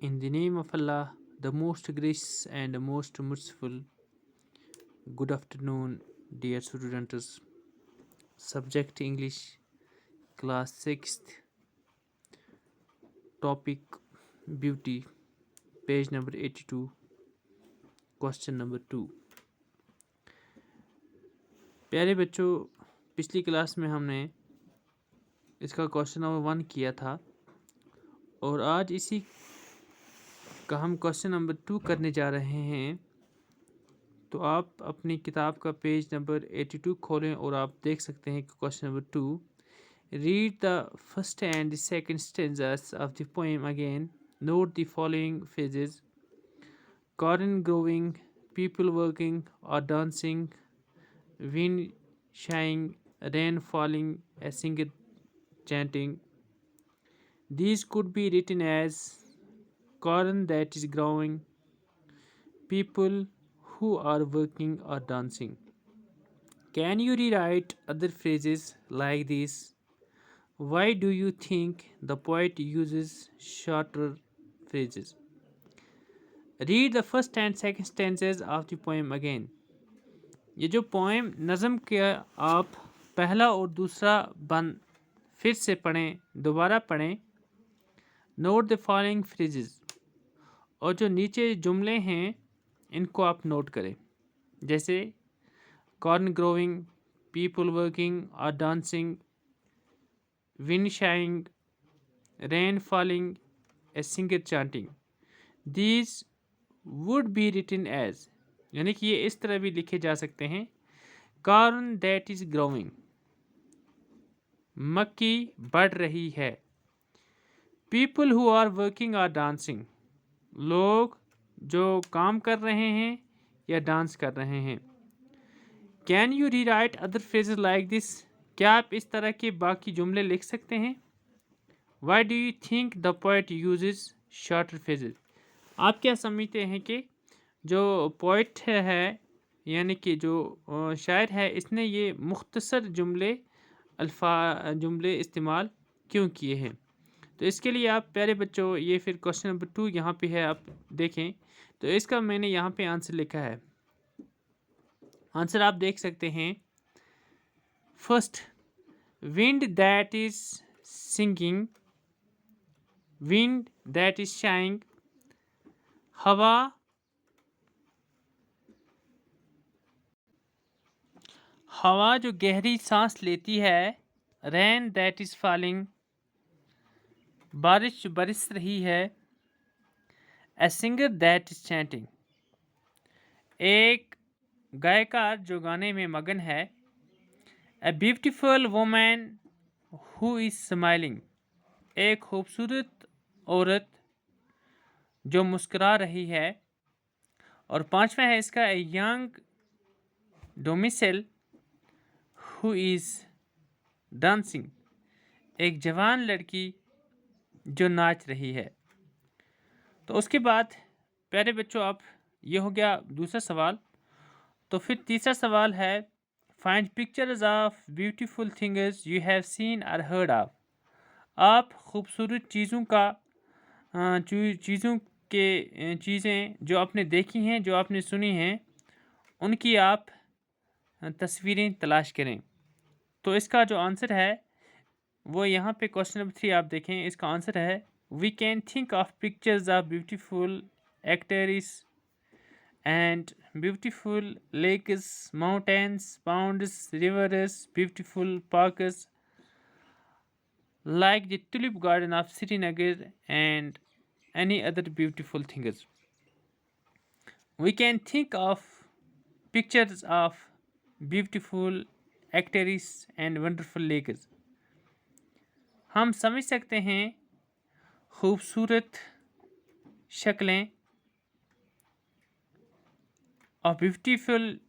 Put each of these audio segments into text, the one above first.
In the name of Allah, the most gracious and the most merciful. Good afternoon, dear students. Subject English, class 6th, topic beauty, page number 82, question number 2. प्यारे बच्चों, पिछली class में हमने इसका question number 1 किया था और आज इसी का हम क्वेश्चन नंबर 2 करने जा रहे हैं। तो आप अपनी किताब का पेज नंबर 82 खोलें और आप देख सकते हैं कि question number 2, read the first and the second stanzas of the poem again. Note the following phrases: corn growing, people working or dancing, wind shining, rain falling, a singer chanting. These could be written as corn that is growing, people who are working or dancing. Can you rewrite other phrases like this? Why do you think the poet uses shorter phrases? Read the first and second stanzas of the poem again. ये जो poem नज़म के आप पहला और दूसरा बंद फिर से पढ़ें, दोबारा पढ़ें. नोट द फॉलोइंग फ्रेजेस, और जो नीचे जुमले हैं इनको आप नोट करें, जैसे कॉर्न ग्रोइंग, पीपल वर्किंग और dancing, wind shining, rain falling, a singer chanting. These would be written as, यानी कि ये इस तरह भी लिखे जा सकते हैं. corn that is growing, मक्की बढ़ रही है. people who are working or dancing, लोग जो काम कर रहे हैं या डांस कर रहे हैं. can you rewrite other phrases like this? क्या आप इस तरह के बाकी जुमले लिख सकते हैं? Why do you think the poet uses shorter phrases? आप क्या समझते हैं कि जो पोइट है यानी कि जो शायर है इसने ये मुख्तसर जुमले इस्तेमाल क्यों किए हैं? तो इसके लिए आप प्यारे बच्चों, ये फिर क्वेश्चन नंबर 2 यहाँ पे है, आप देखें तो इसका मैंने यहाँ पे आंसर लिखा है. आंसर आप देख सकते हैं. First, wind that is singing, wind that is shining, हवा जो गहरी सांस लेती है. rain that is falling, बारिश जो बरस रही है. a singer that is chanting, एक गायकार जो गाने में मगन है. a beautiful woman who is smiling, एक खूबसूरत औरत जो मुस्कुरा रही है. और पांचवा है इसका, a young domicile who is dancing, एक जवान लड़की जो नाच रही है. तो उसके बाद प्यारे बच्चों, आप ये हो गया दूसरा सवाल. तो फिर तीसरा सवाल है, find pictures of beautiful things you have seen और हर्ड ऑफ. आप खूबसूरत चीज़ें जो आपने देखी हैं, जो आपने सुनी हैं, उनकी आप तस्वीरें तलाश करें. तो इसका जो आंसर है वो यहाँ पे क्वेश्चन नंबर 3 आप देखें. इसका आंसर है, we can think of pictures of beautiful actors and beautiful lakes, mountains, ponds, rivers, beautiful parks like the tulip garden of Srinagar and any other beautiful things. We can think of pictures of beautiful actors and wonderful lakes. हम समझ सकते हैं खूबसूरत शक्लें और beautiful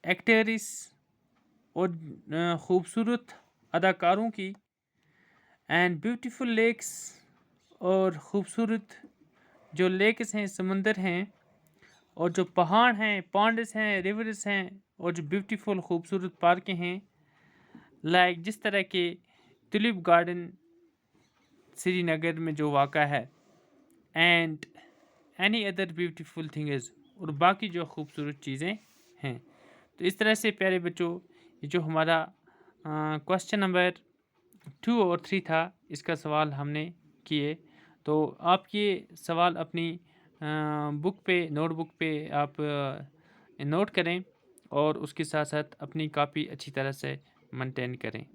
actors और खूबसूरत अदाकारों की, and beautiful lakes और ख़ूबसूरत जो लेक्स हैं, समंदर हैं, और जो पहाड़ हैं, पॉन्ड्स हैं, रिवर्स हैं, और जो ब्यूटीफुल खूबसूरत पार्कें हैं, लाइक जिस तरह के टुलिप गार्डन श्रीनगर में जो वाक़ा है, and any other beautiful things, और बाकी जो खूबसूरत चीज़ें हैं। तो इस तरह से प्यारे बच्चों, ये जो हमारा क्वेश्चन नंबर 2 और 3 था, इसका सवाल हमने किए। तो आप ये सवाल अपनी बुक पे, नोटबुक पे आप नोट करें और उसके साथ साथ अपनी कॉपी अच्छी तरह से मेंटेन करें।